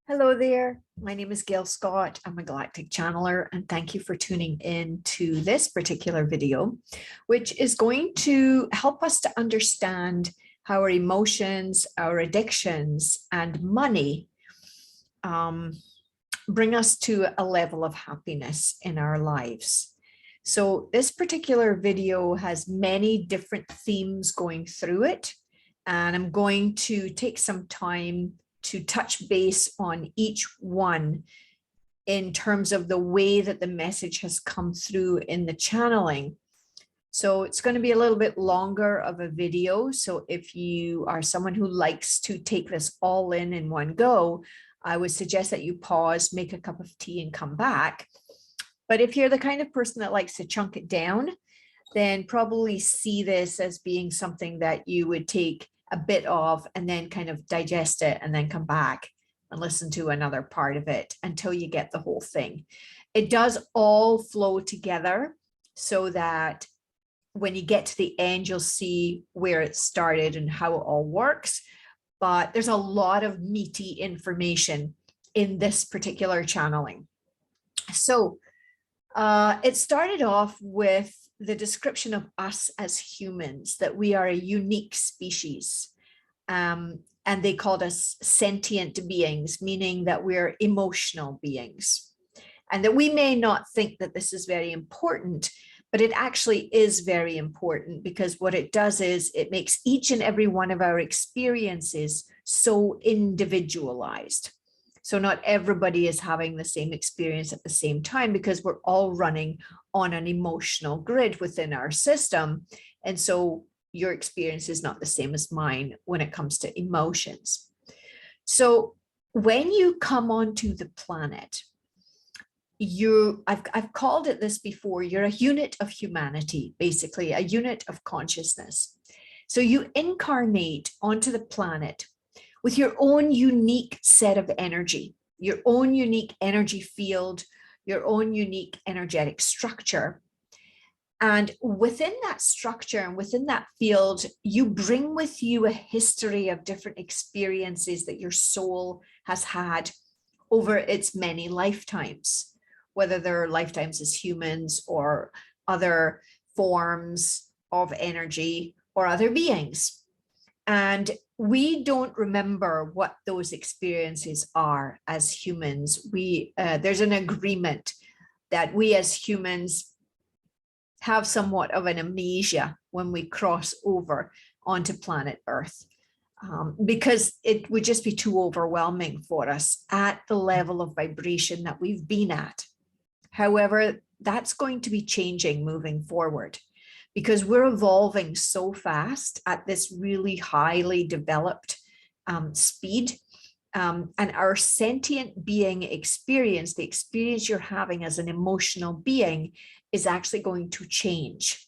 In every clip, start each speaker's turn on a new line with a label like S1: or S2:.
S1: Hello there. My name is Gail Scott. I'm a galactic channeler, and thank you for tuning in to this particular video, which is going to help us to understand how our emotions, our addictions, and money bring us to a level of happiness in our lives. So this particular video has many different themes going through it, and I'm going to take some time to touch base on each one in terms of the way that the message has come through in the channeling. So it's going to be a little bit longer of a video. So if you are someone who likes to take this all in one go, I would suggest that you pause, make a cup of tea and come back. But if you're the kind of person that likes to chunk it down, then probably see this as being something that you would take a bit of and then kind of digest it and then come back and listen to another part of it until you get the whole thing. It does all flow together so that when you get to the end, you'll see where it started and how it all works. But there's a lot of meaty information in this particular channeling. So it started off with the description of us as humans, that we are a unique species. And they called us sentient beings, meaning that we're emotional beings. And that we may not think that this is very important, but it actually is very important, because what it does is it makes each and every one of our experiences so individualized. So not everybody is having the same experience at the same time, because we're all running on an emotional grid within our system. And so your experience is not the same as mine when it comes to emotions. So when you come onto the planet, I've called it this before, you're a unit of humanity, basically a unit of consciousness. So you incarnate onto the planet with your own unique set of energy, your own unique energy field, your own unique energetic structure. And within that structure and within that field, you bring with you a history of different experiences that your soul has had over its many lifetimes, whether they're lifetimes as humans or other forms of energy or other beings. And we don't remember what those experiences are as humans. There's an agreement that we as humans have somewhat of an amnesia when we cross over onto planet Earth, because it would just be too overwhelming for us at the level of vibration that we've been at. However, that's going to be changing moving forward, because we're evolving so fast at this really highly developed speed. And our sentient being experience, the experience you're having as an emotional being, is actually going to change.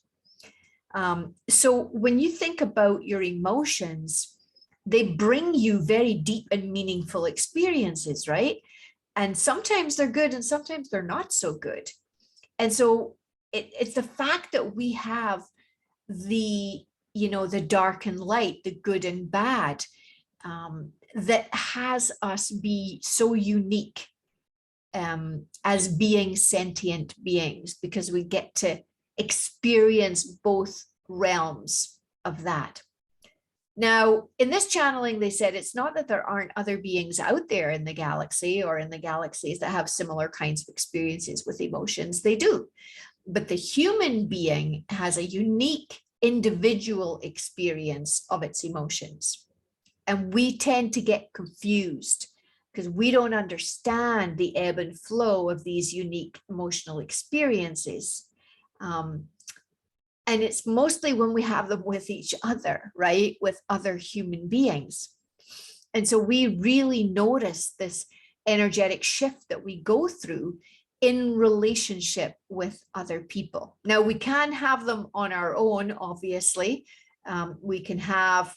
S1: So when you think about your emotions, they bring you very deep and meaningful experiences, right? And sometimes they're good and sometimes they're not so good. And so it's the fact that we have the dark and light, the good and bad, that has us be so unique as being sentient beings, because we get to experience both realms of that. Now, in this channeling, they said it's not that there aren't other beings out there in the galaxy or in the galaxies that have similar kinds of experiences with emotions. They do. But the human being has a unique individual experience of its emotions. And we tend to get confused because we don't understand the ebb and flow of these unique emotional experiences. And it's mostly when we have them with each other, right? With other human beings. And so we really notice this energetic shift that we go through in relationship with other people. Now, we can have them on our own, obviously. We can have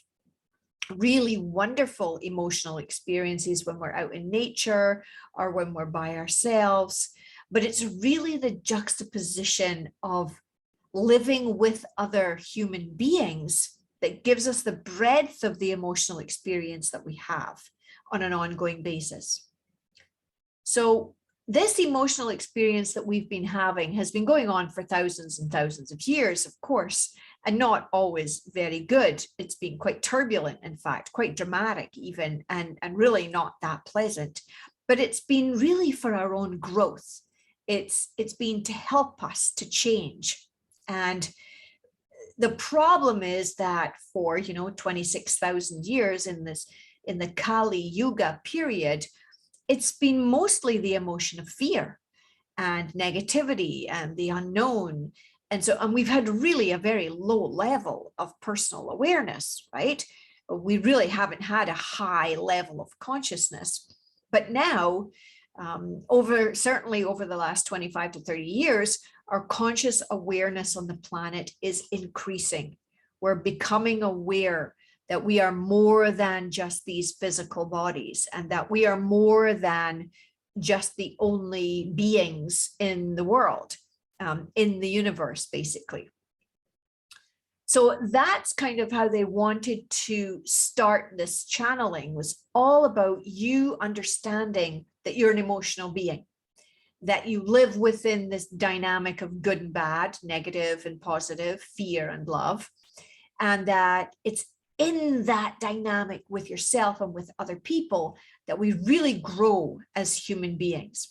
S1: really wonderful emotional experiences when we're out in nature or when we're by ourselves. But it's really the juxtaposition of living with other human beings that gives us the breadth of the emotional experience that we have on an ongoing basis. So this emotional experience that we've been having has been going on for thousands and thousands of years, of course, and not always very good. It's been quite turbulent, in fact, quite dramatic even, and really not that pleasant. But it's been really for our own growth. It's been to help us to change. And the problem is that for 26,000 years in the Kali Yuga period, it's been mostly the emotion of fear and negativity and the unknown. And we've had really a very low level of personal awareness, right? We really haven't had a high level of consciousness. But now, certainly over the last 25 to 30 years, our conscious awareness on the planet is increasing. We're becoming aware that we are more than just these physical bodies, and that we are more than just the only beings in the world, in the universe, basically. So that's kind of how they wanted to start this channeling, was all about you understanding that you're an emotional being, that you live within this dynamic of good and bad, negative and positive, fear and love, and that it's in that dynamic with yourself and with other people that we really grow as human beings.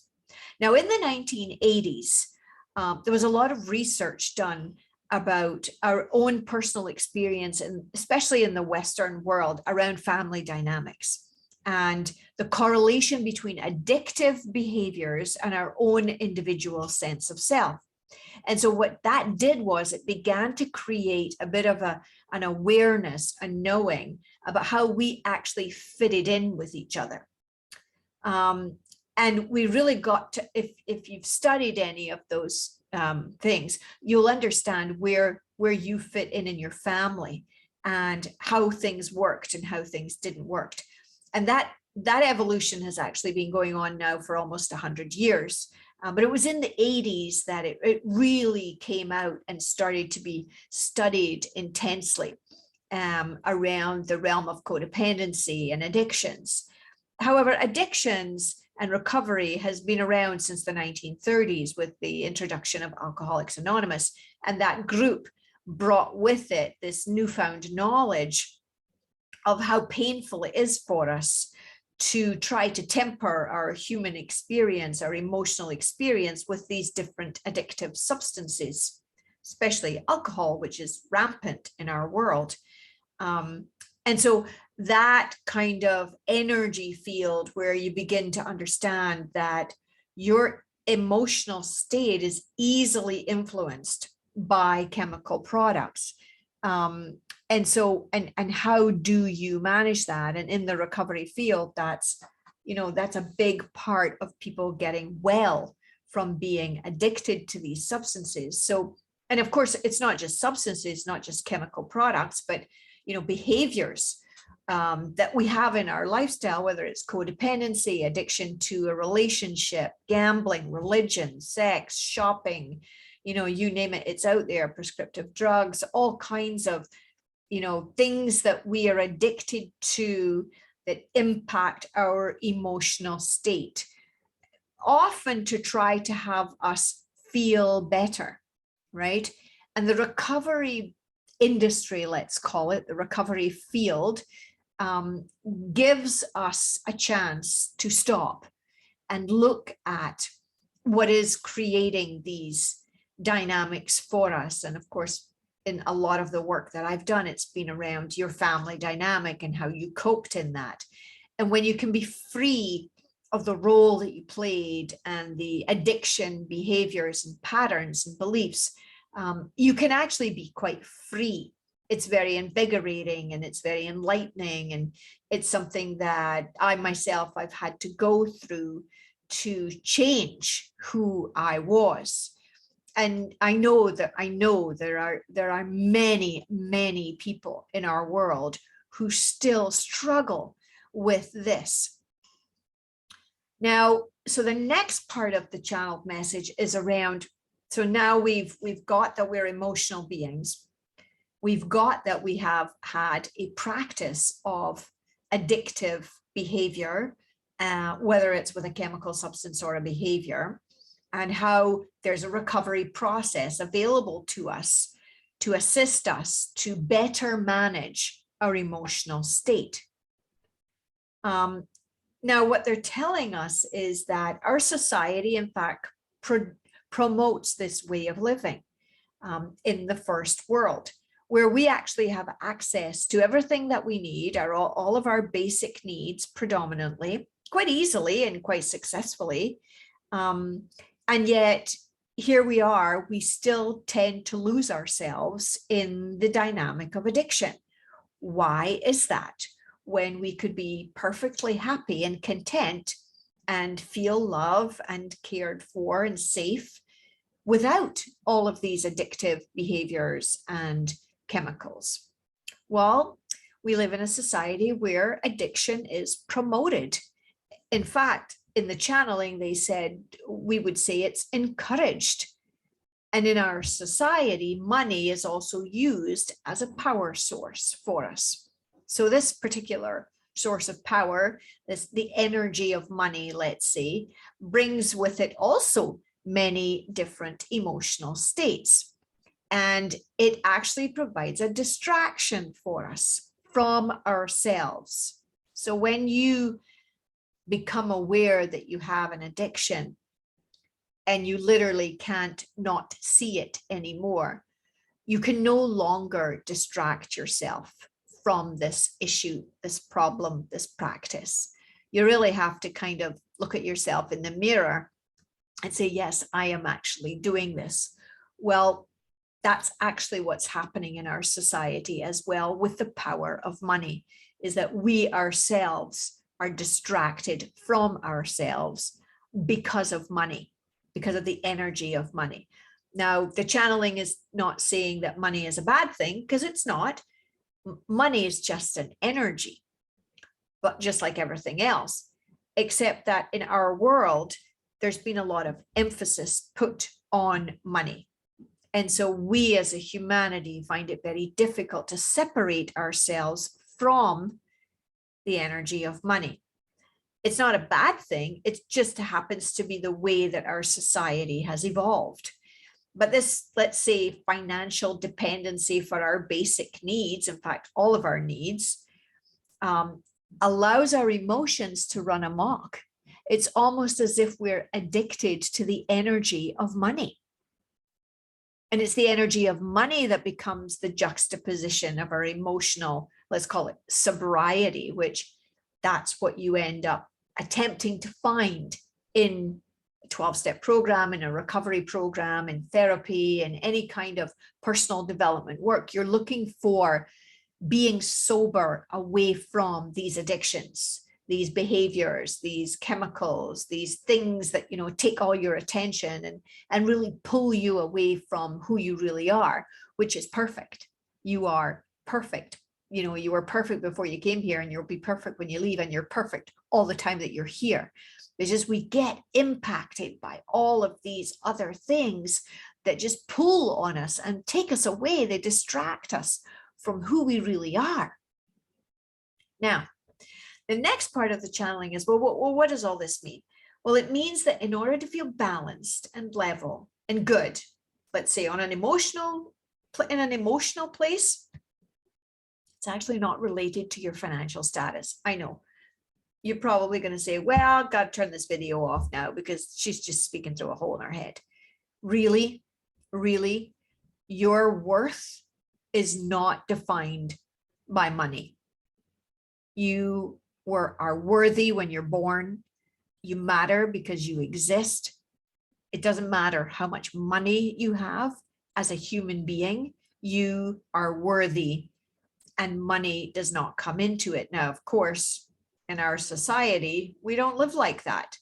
S1: Now, in the 1980s, there was a lot of research done about our own personal experience, and especially in the Western world, around family dynamics and the correlation between addictive behaviors and our own individual sense of self. And so what that did was it began to create a bit of an awareness, a knowing about how we actually fitted in with each other. And we really got to, if you've studied any of those things, you'll understand where you fit in your family and how things worked and how things didn't work. And that evolution has actually been going on now for almost 100 years. But it was in the 80s that it really came out and started to be studied intensely around the realm of codependency and addictions. However, addictions and recovery has been around since the 1930s with the introduction of Alcoholics Anonymous, and that group brought with it this newfound knowledge of how painful it is for us to try to temper our human experience, our emotional experience with these different addictive substances, especially alcohol, which is rampant in our world. And so that kind of energy field where you begin to understand that your emotional state is easily influenced by chemical products. And so, and how do you manage that? And in the recovery field, that's a big part of people getting well from being addicted to these substances. So, and of course, it's not just substances, not just chemical products, but behaviors that we have in our lifestyle, whether it's codependency, addiction to a relationship, gambling, religion, sex, shopping, you name it, it's out there, prescriptive drugs, all kinds of, things that we are addicted to that impact our emotional state, often to try to have us feel better, right? And the recovery industry, let's call it, the recovery field, gives us a chance to stop and look at what is creating these dynamics for us. And of course, in a lot of the work that I've done, it's been around your family dynamic and how you coped in that. And when you can be free of the role that you played and the addiction behaviors and patterns and beliefs, you can actually be quite free. It's very invigorating and it's very enlightening. And it's something that I myself, I've had to go through to change who I was. And I know there are many, many people in our world who still struggle with this. Now, so the next part of the channeled message is around, so now we've got that we're emotional beings. We've got that we have had a practice of addictive behavior whether it's with a chemical substance or a behavior, and how there's a recovery process available to us to assist us to better manage our emotional state. Now, what they're telling us is that our society, in fact, promotes this way of living in the first world, where we actually have access to everything that we need, all of our basic needs predominantly, quite easily and quite successfully. And yet here we are, we still tend to lose ourselves in the dynamic of addiction. Why is that? When we could be perfectly happy and content and feel love and cared for and safe without all of these addictive behaviors and chemicals. Well, we live in a society where addiction is promoted. In fact, in the channeling, they said, we would say it's encouraged. And in our society, money is also used as a power source for us. So this particular source of power, the energy of money, let's say, brings with it also many different emotional states. And it actually provides a distraction for us from ourselves. So when you become aware that you have an addiction and you literally can't not see it anymore, you can no longer distract yourself from this issue, this problem, this practice. You really have to kind of look at yourself in the mirror and say, yes, I am actually doing this. Well, that's actually what's happening in our society as well with the power of money, is that we ourselves are distracted from ourselves because of money, because of the energy of money. Now, the channeling is not saying that money is a bad thing, because it's not. Money is just an energy, but just like everything else, except that in our world, there's been a lot of emphasis put on money. And so we as a humanity find it very difficult to separate ourselves from the energy of money. It's not a bad thing. It just happens to be the way that our society has evolved. But this, let's say, financial dependency for our basic needs, in fact, all of our needs, allows our emotions to run amok. It's almost as if we're addicted to the energy of money. And it's the energy of money that becomes the juxtaposition of our emotional, let's call it sobriety, which that's what you end up attempting to find in a 12-step program, in a recovery program, in therapy, and any kind of personal development work. You're looking for being sober away from these addictions, these behaviors, these chemicals, these things that, you know, take all your attention and really pull you away from who you really are, which is perfect. You are perfect. You know, you were perfect before you came here, and you'll be perfect when you leave, and you're perfect all the time that you're here. It's just we get impacted by all of these other things that just pull on us and take us away. They distract us from who we really are. Now, the next part of the channeling is, well, what does all this mean? Well, it means that in order to feel balanced and level and good, let's say in an emotional place, it's actually not related to your financial status. I know you're probably going to say, well, I've got to turn this video off now because she's just speaking through a hole in her head. Really, really, your worth is not defined by money. You are worthy when you're born. You matter because you exist. It doesn't matter how much money you have as a human being. You are worthy, and money does not come into it. Now, of course, in our society, we don't live like that,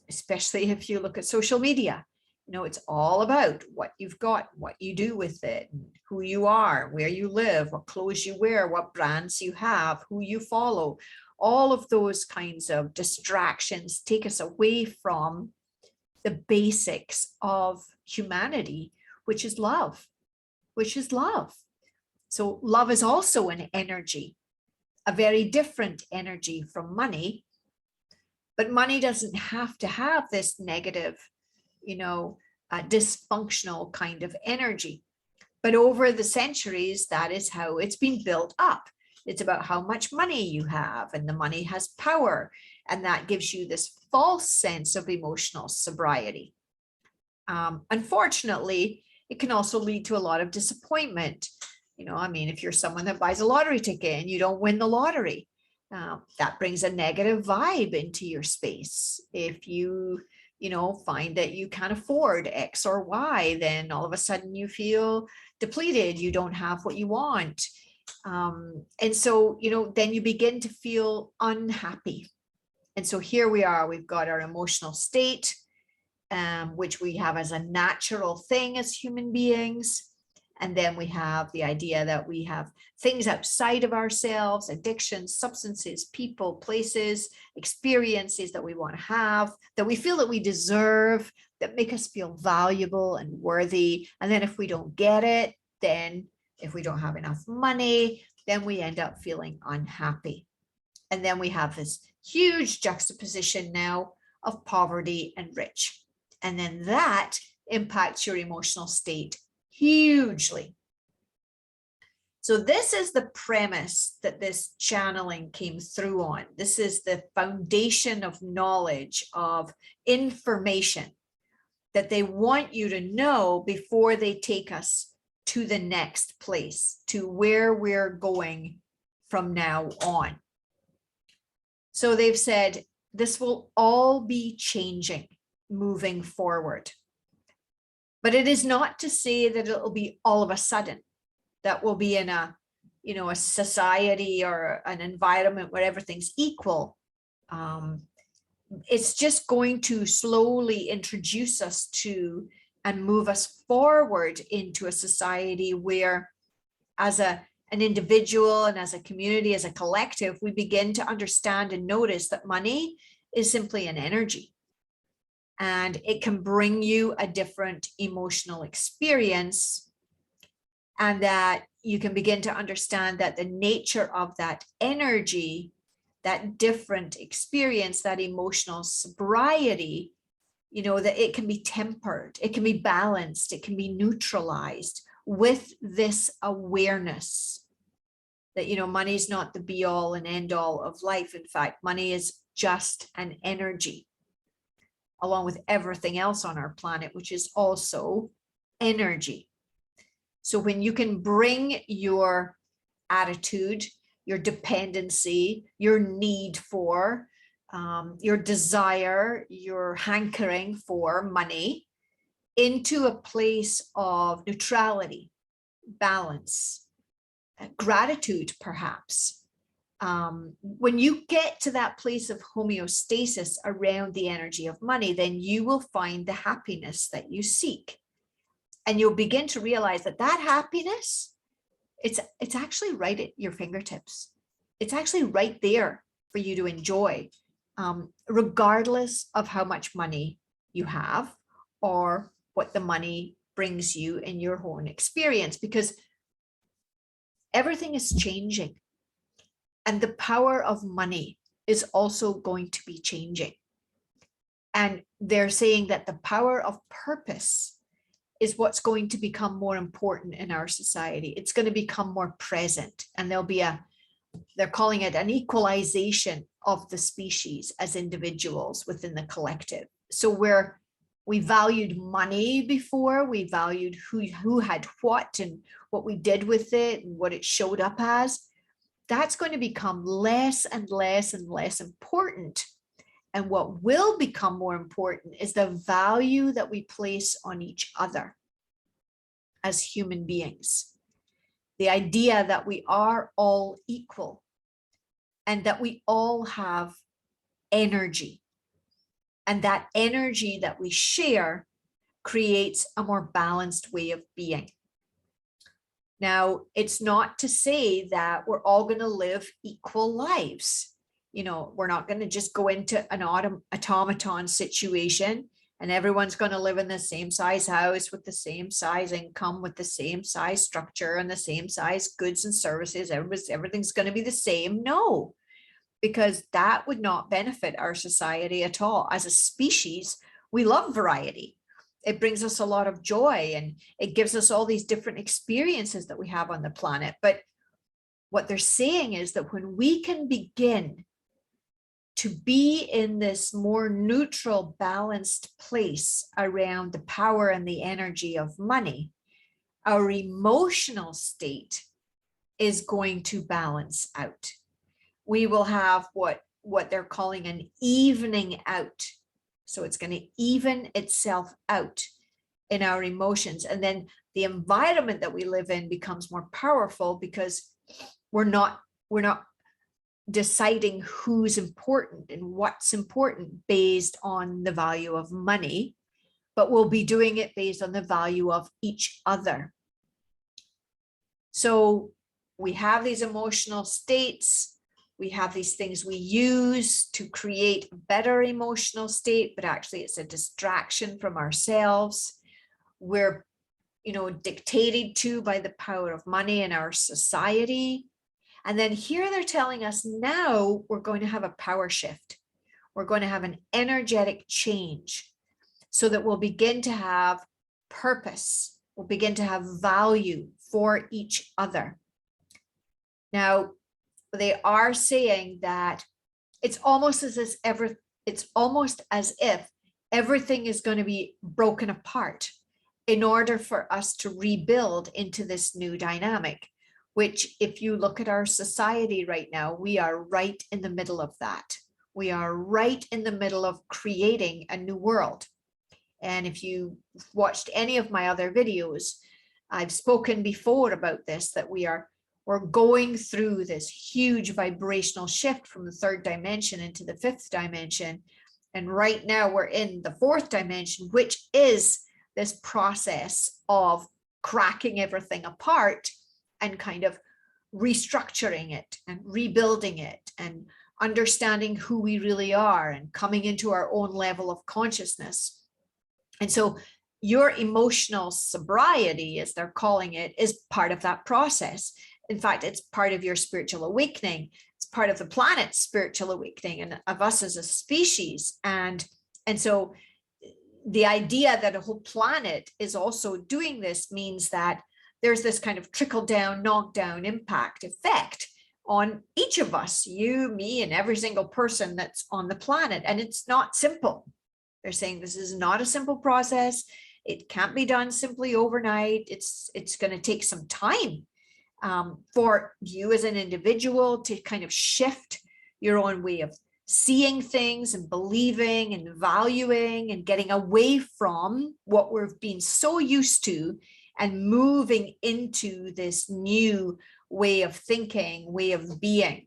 S1: especially if you look at social media. You know, it's all about what you've got, what you do with it, who you are, where you live, what clothes you wear, what brands you have, who you follow. All of those kinds of distractions take us away from the basics of humanity, which is love, So love is also an energy, a very different energy from money. But money doesn't have to have this negative, dysfunctional kind of energy. But over the centuries, that is how it's been built up. It's about how much money you have, and the money has power. And that gives you this false sense of emotional sobriety. Unfortunately, it can also lead to a lot of disappointment. If you're someone that buys a lottery ticket and you don't win the lottery, that brings a negative vibe into your space. If you find that you can't afford X or Y, then all of a sudden you feel depleted. You don't have what you want. And so, then you begin to feel unhappy. And so here we are, we've got our emotional state, which we have as a natural thing as human beings. And then we have the idea that we have things outside of ourselves, addictions, substances, people, places, experiences that we want to have, that we feel that we deserve, that make us feel valuable and worthy. And then if we don't get it, then if we don't have enough money, then we end up feeling unhappy. And then we have this huge juxtaposition now of poverty and rich. And then that impacts your emotional state hugely. So this is the premise that this channeling came through on. This is the foundation of knowledge, of information that they want you to know before they take us to the next place, to where we're going from now on. So they've said this will all be changing moving forward. But it is not to say that it'll be all of a sudden that we'll be in a society or an environment where everything's equal. It's just going to slowly introduce us to and move us forward into a society where, as an individual and as a community, as a collective, we begin to understand and notice that money is simply an energy. And it can bring you a different emotional experience, and that you can begin to understand that the nature of that energy, that different experience, that emotional sobriety, that it can be tempered, it can be balanced, it can be neutralized with this awareness that, money is not the be all and end all of life. In fact, money is just an energy, along with everything else on our planet, which is also energy. So when you can bring your attitude, your dependency, your need for, your desire, your hankering for money into a place of neutrality, balance, gratitude, perhaps, when you get to that place of homeostasis around the energy of money, then you will find the happiness that you seek. And you'll begin to realize that happiness, it's actually right at your fingertips. It's actually right there for you to enjoy, regardless of how much money you have or what the money brings you in your own experience, because everything is changing. And the power of money is also going to be changing. And they're saying that the power of purpose is what's going to become more important in our society. It's going to become more present. And there'll be they're calling it an equalization of the species as individuals within the collective. So where we valued money before, we valued who had what and what we did with it and what it showed up as, that's going to become less and less and less important. And what will become more important is the value that we place on each other as human beings. The idea that we are all equal and that we all have energy. And that energy that we share creates a more balanced way of being. Now, it's not to say that we're all going to live equal lives. We're not going to just go into an automaton situation and everyone's going to live in the same size house with the same size income, with the same size structure and the same size goods and services. Everything's going to be the same. No, because that would not benefit our society at all. As a species, we love variety. It brings us a lot of joy, and it gives us all these different experiences that we have on the planet. But what they're saying is that when we can begin to be in this more neutral, balanced place around the power and the energy of money, our emotional state is going to balance out. We will have what they're calling an evening out. So it's going to even itself out in our emotions. And then the environment that we live in becomes more powerful, because we're not deciding who's important and what's important based on the value of money, but we'll be doing it based on the value of each other. So we have these emotional states, we have these things we use to create a better emotional state, but actually it's a distraction from ourselves. We're, dictated to by the power of money in our society. And then here they're telling us now we're going to have a power shift. We're going to have an energetic change so that we'll begin to have purpose. We'll begin to have value for each other. Now, they are saying that it's almost as if everything is going to be broken apart in order for us to rebuild into this new dynamic, which, if you look at our society right now, we are right in the middle of that. We are right in the middle of creating a new world. And if you watched any of my other videos, I've spoken before about this, that we're going through this huge vibrational shift from the third dimension into the fifth dimension. And right now we're in the fourth dimension, which is this process of cracking everything apart and kind of restructuring it and rebuilding it and understanding who we really are and coming into our own level of consciousness. And so your emotional sobriety, as they're calling it, is part of that process. In fact, it's part of your spiritual awakening. It's part of the planet's spiritual awakening and of us as a species. And so the idea that a whole planet is also doing this means that there's this kind of trickle down, knockdown impact effect on each of us, you, me, and every single person that's on the planet. And it's not simple. They're saying this is not a simple process. It can't be done simply overnight. It's going to take some time for you as an individual to kind of shift your own way of seeing things and believing and valuing and getting away from what we've been so used to and moving into this new way of thinking, way of being.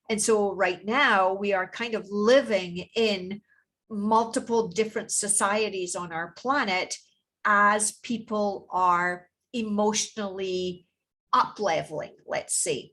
S1: And so right now we are kind of living in multiple different societies on our planet as people are emotionally up-leveling, let's say.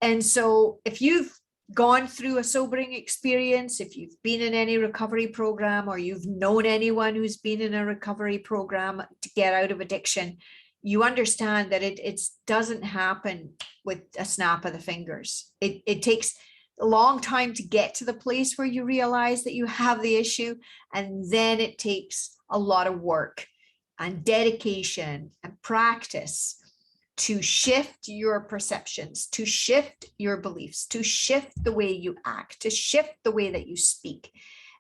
S1: And so if you've gone through a sobering experience, if you've been in any recovery program, or you've known anyone who's been in a recovery program to get out of addiction, you understand that it doesn't happen with a snap of the fingers. It takes a long time to get to the place where you realize that you have the issue, and then it takes a lot of work and dedication and practice to shift your perceptions, to shift your beliefs, to shift the way you act, to shift the way that you speak,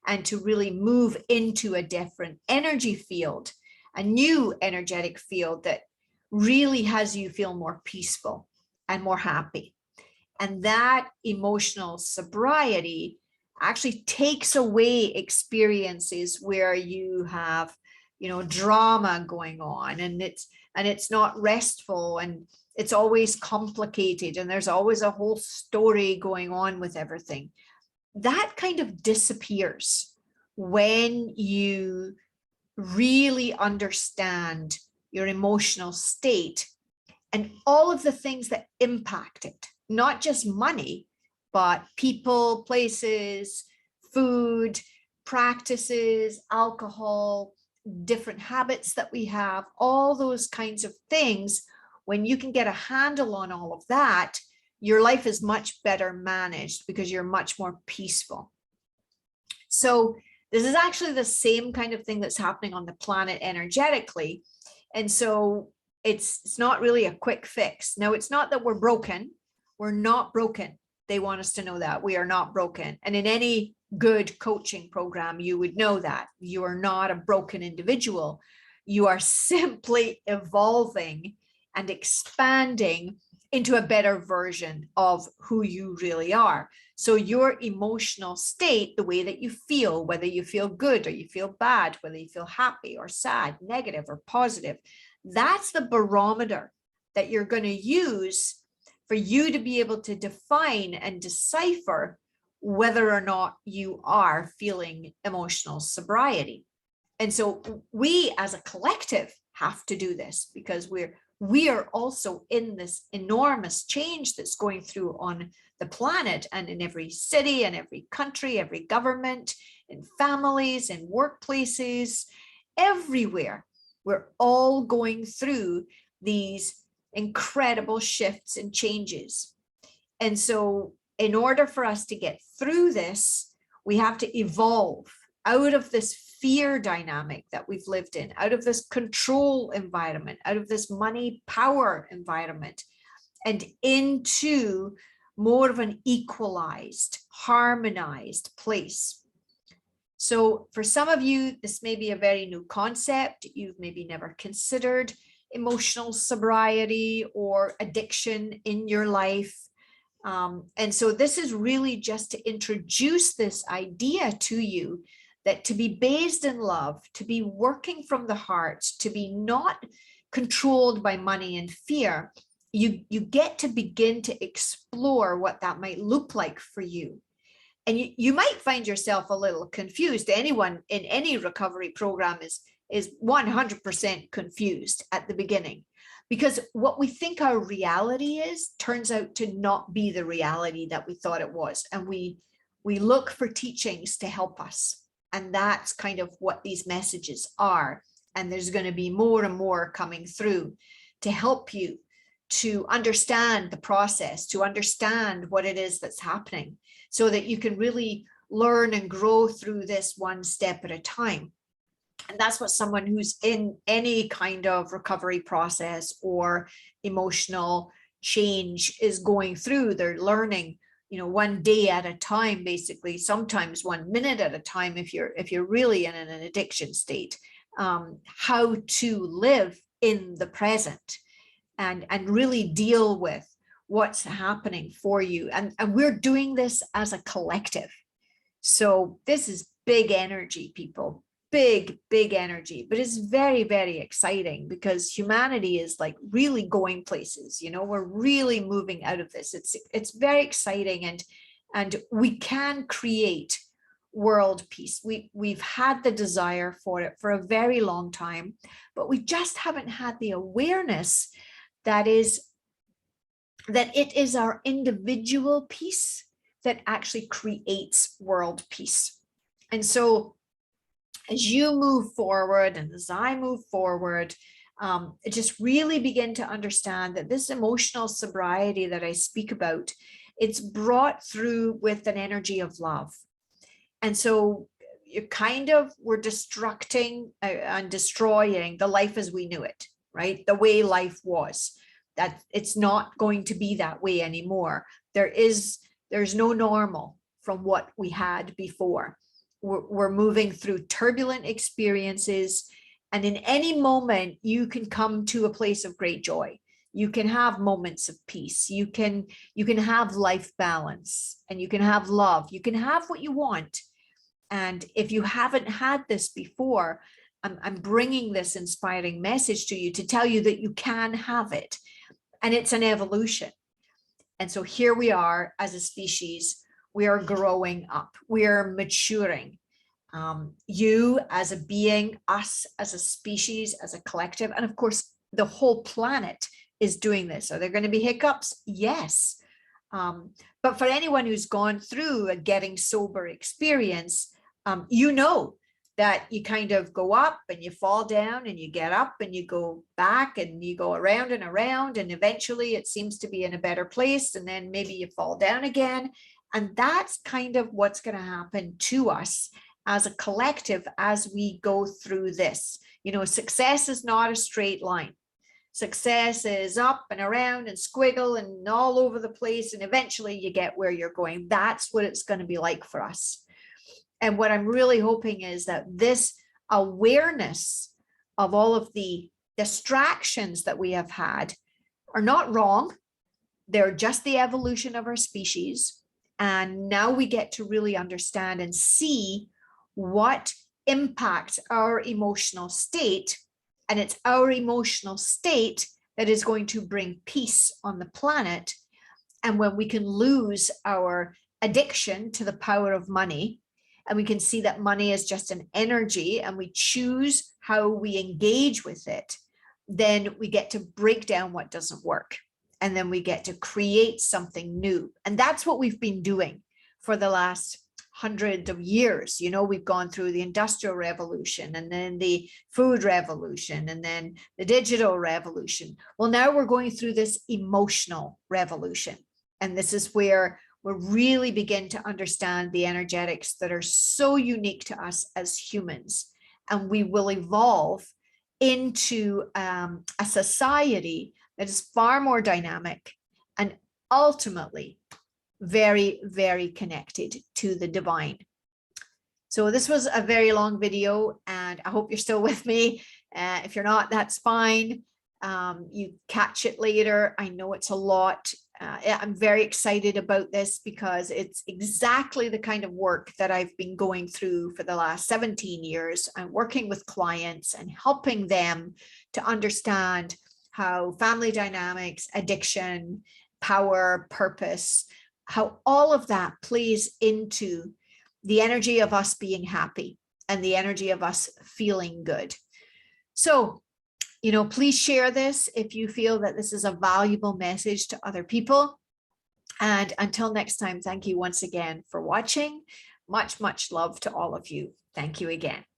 S1: and to really move into a different energy field, a new energetic field that really has you feel more peaceful and more happy. And that emotional sobriety actually takes away experiences where you have, drama going on, and it's not restful, and it's always complicated, and there's always a whole story going on with everything. That kind of disappears when you really understand your emotional state and all of the things that impact it, not just money, but people, places, food, practices, alcohol, different habits that we have, all those kinds of things. When you can get a handle on all of that, your life is much better managed because you're much more peaceful. So this is actually the same kind of thing that's happening on the planet energetically. And so it's not really a quick fix. Now, it's not that we're broken. We're not broken. They want us to know that we are not broken. And in any good coaching program, you would know that you are not a broken individual. You are simply evolving and expanding into a better version of who you really are. So your emotional state, the way that you feel, whether you feel good or you feel bad, whether you feel happy or sad, negative or positive, that's the barometer that you're going to use for you to be able to define and decipher whether or not you are feeling emotional sobriety. And so we as a collective have to do this because we are also in this enormous change that's going through on the planet and in every city and every country, every government, in families, in workplaces, everywhere. We're all going through these incredible shifts and changes. And so in order for us to get through this, we have to evolve out of this fear dynamic that we've lived in, out of this control environment, out of this money power environment, and into more of an equalized, harmonized place. So for some of you, this may be a very new concept. You've maybe never considered emotional sobriety or addiction in your life. And so this is really just to introduce this idea to you that to be based in love, to be working from the heart, to be not controlled by money and fear, you get to begin to explore what that might look like for you. And you might find yourself a little confused. Anyone in any recovery program is 100% confused at the beginning, because what we think our reality is turns out to not be the reality that we thought it was. And we look for teachings to help us. And that's kind of what these messages are. And there's going to be more and more coming through to help you to understand the process, to understand what it is that's happening, so that you can really learn and grow through this one step at a time. And that's what someone who's in any kind of recovery process or emotional change is going through. They're learning, one day at a time, basically, sometimes 1 minute at a time, if you're really in an addiction state, how to live in the present and really deal with what's happening for you. And we're doing this as a collective. So this is big energy, people, big energy, but it's very, very exciting because humanity is like really going places. We're really moving out of this. It's very exciting, and we can create world peace. We've had the desire for it for a very long time, but we just haven't had the awareness that it is our individual peace that actually creates world peace. And so as you move forward and as I move forward, just really begin to understand that this emotional sobriety that I speak about, it's brought through with an energy of love. And so we're destructing and destroying the life as we knew it, right? The way life was, that it's not going to be that way anymore. There's no normal from what we had before. We're moving through turbulent experiences, and in any moment you can come to a place of great joy. You can have moments of peace. You can have life balance, and you can have love. You can have what you want. And if you haven't had this before, I'm bringing this inspiring message to you to tell you that you can have it. And it's an evolution. And so here we are as a species, we are growing up, we are maturing. You as a being, us as a species, as a collective, and of course, the whole planet is doing this. Are there going to be hiccups? Yes. But for anyone who's gone through a getting sober experience, that you kind of go up and you fall down and you get up and you go back and you go around and eventually it seems to be in a better place, and then maybe you fall down again. And that's kind of what's going to happen to us as a collective as we go through this. You know, success is not a straight line. Success is up and around and squiggle and all over the place, and eventually you get where you're going. That's what it's going to be like for us. And what I'm really hoping is that this awareness of all of the distractions that we have had are not wrong. They're just the evolution of our species. And now we get to really understand and see what impacts our emotional state. And it's our emotional state that is going to bring peace on the planet. And when we can lose our addiction to the power of money, and we can see that money is just an energy, and we choose how we engage with it, then we get to break down what doesn't work. And then we get to create something new. And that's what we've been doing for the last hundreds of years. You know, we've gone through the Industrial Revolution, and then the Food Revolution, and then the Digital Revolution. Well, now we're going through this emotional revolution. And this is where we really begin to understand the energetics that are so unique to us as humans. And we will evolve into a society that is far more dynamic and ultimately very, very connected to the divine. So this was a very long video, and I hope you're still with me. If you're not, that's fine. You catch it later. I know it's a lot. I'm very excited about this because it's exactly the kind of work that I've been going through for the last 17 years. I'm working with clients and helping them to understand how family dynamics, addiction, power, purpose, how all of that plays into the energy of us being happy and the energy of us feeling good. So, you know, please share this if you feel that this is a valuable message to other people. And until next time, thank you once again for watching. Much, much love to all of you. Thank you again.